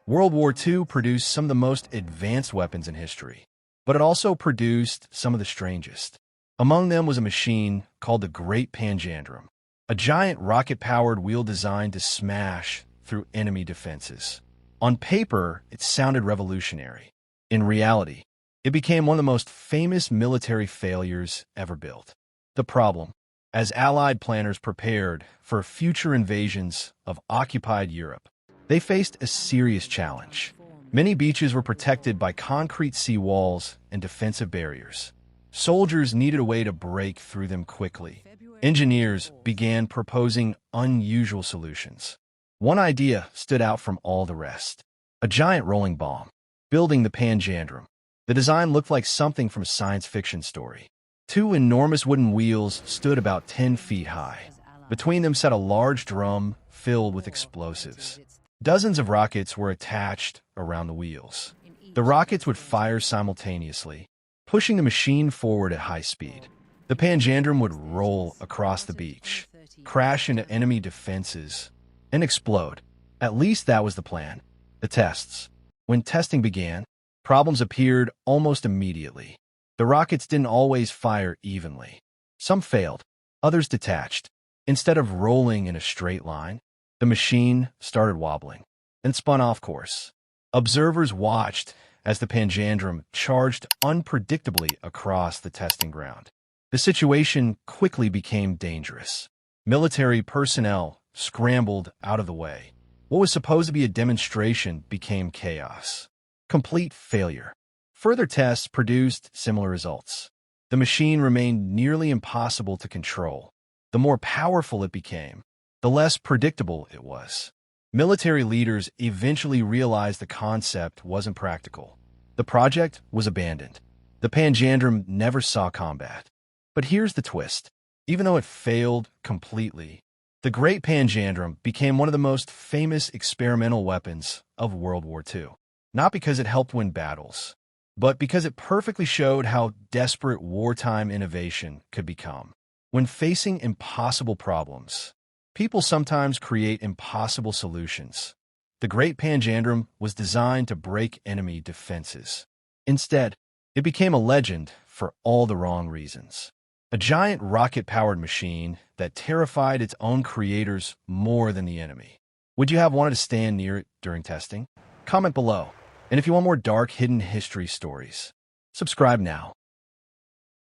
World War II produced some of the most advanced weapons in history, but it also produced some of the strangest. Among them was a machine called the Great Panjandrum, a giant rocket-powered wheel designed to smash through enemy defenses. On paper, it sounded revolutionary. In reality, it became one of the most famous military failures ever built. The problem, as Allied planners prepared for future invasions of occupied Europe, they faced a serious challenge. Many beaches were protected by concrete sea walls and defensive barriers. Soldiers needed a way to break through them quickly. Engineers began proposing unusual solutions. One idea stood out from all the rest: a giant rolling bomb. Building the Panjandrum, the design looked like something from a science fiction story. Two enormous wooden wheels stood about 10 feet high. Between them sat a large drum filled with explosives. Dozens of rockets were attached around the wheels. The rockets would fire simultaneously, pushing the machine forward at high speed. The Panjandrum would roll across the beach, crash into enemy defenses, and explode. At least that was the plan. The tests. When testing began, problems appeared almost immediately. The rockets didn't always fire evenly. Some failed, others detached. Instead of rolling in a straight line, the machine started wobbling and spun off course. Observers watched as the Panjandrum charged unpredictably across the testing ground. The situation quickly became dangerous. Military personnel scrambled out of the way. What was supposed to be a demonstration became chaos. Complete failure. Further tests produced similar results. The machine remained nearly impossible to control. The more powerful it became, the less predictable it was. Military leaders eventually realized the concept wasn't practical. The project was abandoned. The Panjandrum never saw combat. But here's the twist. Even though it failed completely, the Great Panjandrum became one of the most famous experimental weapons of World War II. Not because it helped win battles, but because it perfectly showed how desperate wartime innovation could become. When facing impossible problems, people sometimes create impossible solutions. The Great Panjandrum was designed to break enemy defenses. Instead, it became a legend for all the wrong reasons. A giant rocket-powered machine that terrified its own creators more than the enemy. Would you have wanted to stand near it during testing? Comment below. And if you want more dark, hidden history stories, subscribe now.